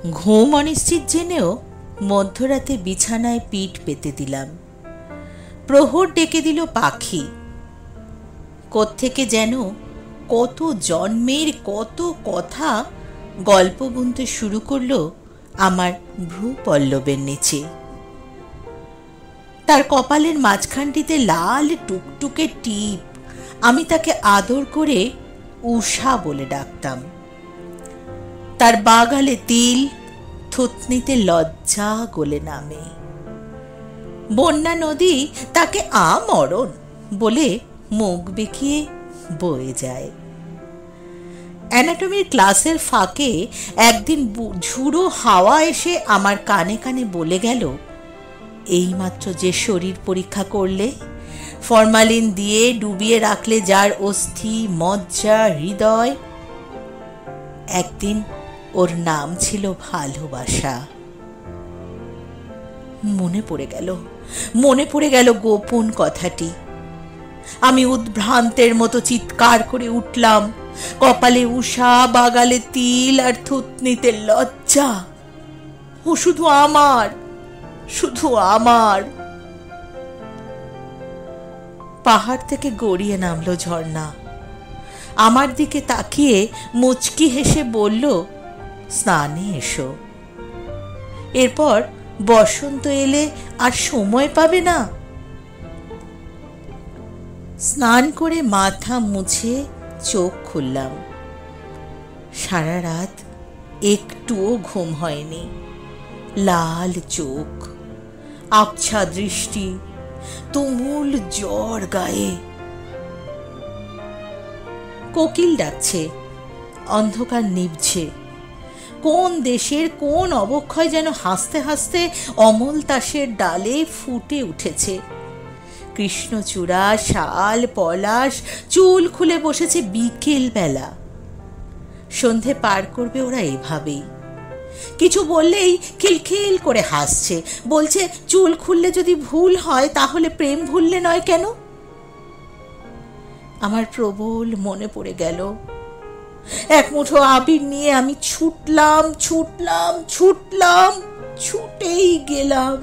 ঘুম অনিশ্চিত জেনেও মধ্যরাতে বিছানায় পিঠ পেতে দিলাম। প্রহর ডেকে দিল পাখি। কোত্থেকে যেন কত জন্মের কত কথা গল্প বুনতে শুরু করলো আমার ভ্রু পল্লবের নিচে। তার কপালের মাঝখানটিতে লাল টুকটুকে টিপ। আমি তাকে আদর করে উষা বলে ডাকতাম। তার বাগালে তিল, থুতনিতে লজ্জা গলে নামে। বন্যা নদী তাকে আমরণ বলে মুখ বেঁকিয়ে বয়ে যায়। অ্যানাটমির ক্লাসের ফাঁকে একদিন ঝুড়ো হাওয়া এসে আমার কানে কানে বলে গেল, এইমাত্র যে শরীর পরীক্ষা করলে, ফরমালিন দিয়ে ডুবিয়ে রাখলে যার অস্থি, মজ্জা, হৃদয়, একদিন ওর নাম ছিল ভালোবাসা। মনে পড়ে গেল গোপন কথাটি। আমি উদ্ভ্রান্তের মতো চিৎকার করে উঠলাম, কপালে উষা, বাগালে তিল আর থুতনিতে লজ্জা। ও শুধু আমার, শুধু আমার। পাহাড় থেকে গড়িয়ে নামলো ঝর্ণা। আমার দিকে তাকিয়ে মুচকি হেসে বলল, স্নানে এসো। এরপর বসন্ত এলে আর সময় পাবে না। স্নান করে মাথা মুছে চোখ খুললাম। সারা রাত একটুও ঘুম হয়নি। লাল চোখ, আবছা দৃষ্টি, তুমুল জ্বর গায়ে। কোকিল ডাকছে, অন্ধকার নিভছে। কোন দেশের কোন অবক্ষয় যেন হাসতে হাসতে অমল তাসের ডালে ফুটে উঠেছে। কৃষ্ণচূড়া, শাল, পলাশ চুল খুলে বসেছে বিকেল বেলা। সন্ধে পার করবে ওরা এভাবেই। কিছু বললেই খিলখিল করে হাসছে, বলছে চুল খুললে যদি ভুল হয় তাহলে প্রেম ভুললে নয় কেন। আমার প্রবল মনে পড়ে গেল। এক মুঠো আবির নিয়ে আমি ছুটলাম, ছুটেই গেলাম।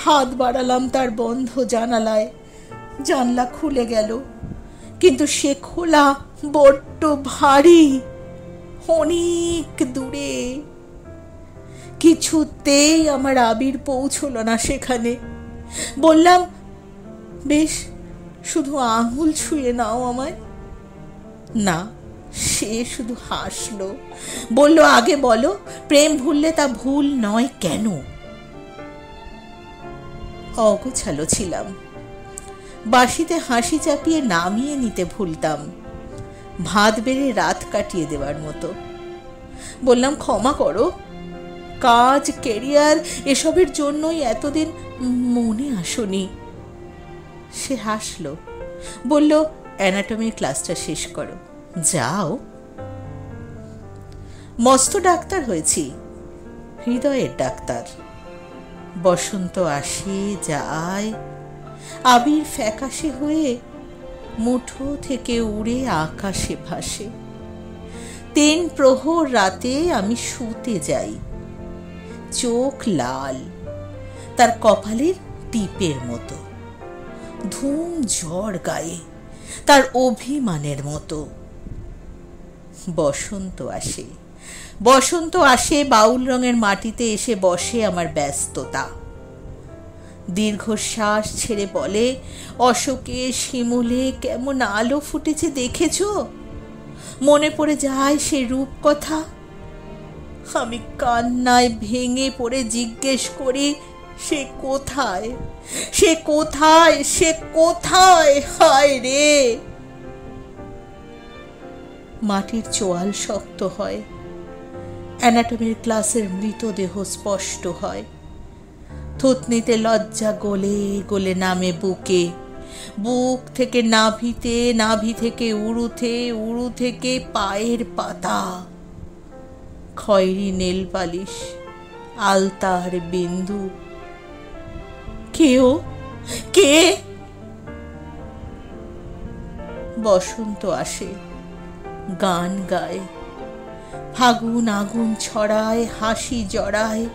হাত বাড়ালাম তার বন্ধ জানালায়। জানলা খুলে গেল, কিন্তু সে খোলা বড্ড ভারী, অনেক দূরে। কিছুতেই আমার আবির পৌঁছল না সেখানে। বললাম, বেশ, শুধু আঙুল ছুঁয়ে নাও আমায়। না, সে শুধু হাসলো, বলল, আগে বলো, প্রেম ভুললে তা ভুল নয় কেন? অগোছালো ছিলাম। বাঁশিতে হাসি চাপিয়ে নামিয়ে নিতে ভুলতাম, ভাত বেড়ে রাত কাটিয়ে দেওয়ার মতো। বললাম, ক্ষমা করো, কাজ, কেরিয়ার এসবের জন্যই এতদিন মনে আসনি। সে হাসলো, বলল, অ্যানাটমির ক্লাসটা শেষ করো, যাও। মস্ত ডাক্তার হয়েছি, হৃদয়ের ডাক্তার। বসন্ত আসে যায়, আবির ফ্যাকাশে হয়ে মুঠো থেকে উড়ে আকাশে ভাসে। 3 প্রহর রাতে আমি শুতে যাই। চোখ লাল, তার কপালের টিপের মতো। ধুম ঝড় গায়ে, তার অভিমানের মতো। বসন্ত আসে, বাউল রঙের মাটিতে এসে বসে আমার ব্যস্ততা। দীর্ঘশ্বাস ছেড়ে বলে, অশোকে, শিমুলে কেমন আলো ফুটেছে দেখেছ? মনে পড়ে যায় সে রূপকথা। আমি কান্নায় ভেঙে পড়ে জিজ্ঞেস করি, সে কোথায়, সে কোথায়, সে কোথায়? হায় রে! মাটির চোয়াল শক্ত হয়, অ্যানাটমির ক্লাসের মৃতদেহ স্পষ্ট হয়। থুতনিতে লজ্জা গলে গলে নামে বুকে, বুক থেকে নাভিতে, নাভি থেকে উড়ুতে, উড়ু থেকে পায়ের পাতা। খয়েরি নেল পালিশ, আলতার বিন্দু। কে? বসন্ত আসে, গান গায়, ফাগুন আগুন ছড়ায়, হাসি জড়ায়।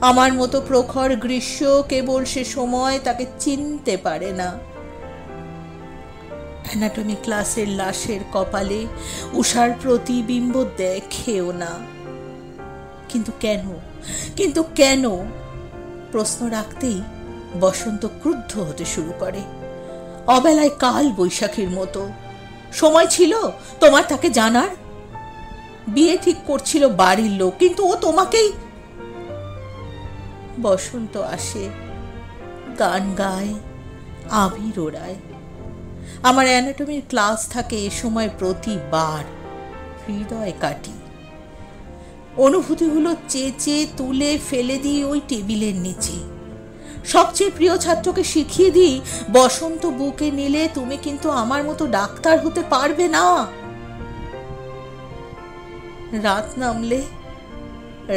আমার মতো প্রখর গ্রীষ্ম কেবল সে সময় তাকে চিনতে পারে না। অ্যানাটমি ক্লাসের লাশের কপালে উষার প্রতিবিম্ব দেখেও না। কিন্তু কেন, কিন্তু কেন? প্রশ্ন রাখতেই বসন্ত ক্রুদ্ধ হতে শুরু করে, অবেলায় কাল বৈশাখীর মতো। সময় ছিল তোমার তাকে জানার? বিয়ে ঠিক করছিল বাড়ির লোক, কিন্তু ও তোমাকেই। বসন্ত আসে, গান গায়, আবির ওড়ায়। আমার অ্যানাটমির ক্লাস থাকে এ সময় প্রতিবার। হৃদয় কাটি, অনুভূতিগুলো চেঁচে তুলে ফেলে দিই ওই টেবিলের নিচে। সবচেয়ে প্রিয় ছাত্রকে শিখিয়ে দিই, বসন্ত বুকে নিলে তুমি কিন্তু আমার মতো ডাক্তার হতে পারবে না। রাত নামলে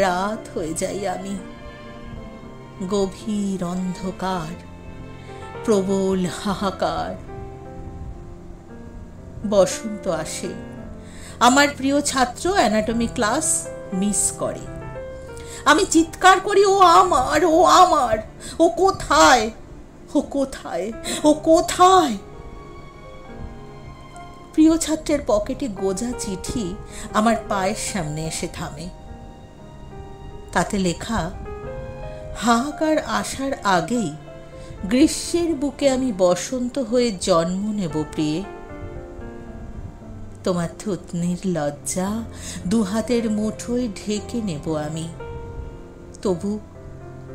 রাত হয়ে যাই আমি। গভীর অন্ধকার, প্রবল হাহাকার। বসন্ত আসে, আমার প্রিয় ছাত্র অ্যানাটমি ক্লাস মিস করে। আমি চিৎকার করি, ও আমার, ও আমার, ও কোথায়, ও কোথায়, ও কোথায়? প্রিয় ছাত্রের পকেটে গোজা চিঠি আমার পায়ের সামনে এসে থামে। তাতে লেখা, হাহাকার আসার আগেই গ্রীষ্মের বুকে আমি বসন্ত হয়ে জন্ম নেব প্রিয়ে। তোমার থুতনির লজ্জা দুহাতের মুঠোয় ঢেকে নেব আমি, তবু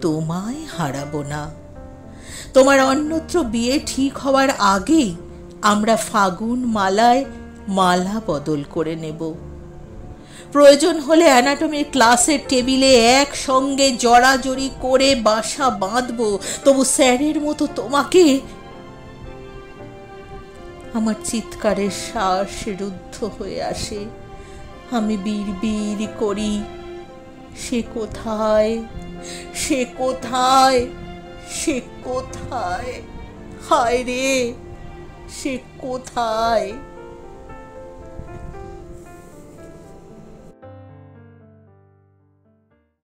তোমায় হারাবো না। তোমার অন্যত্র বিয়ে ঠিক হওয়ার আগেই আমরা ফাগুন মালায় মালা বদল করে নেব। প্রয়োজন হলে অ্যানাটমির ক্লাসের টেবিলে একসঙ্গে জড়াজড়ি করে বাসা বাঁধবো, তবু স্যারের মতো তোমাকে। আমার চিৎকারের শ্বাস রুদ্ধ হয়ে আসে। আমি বিড়বিড় করি, সে কোথায়, সে কোথায়, সে কোথায়? হায় রে, সে কোথায়?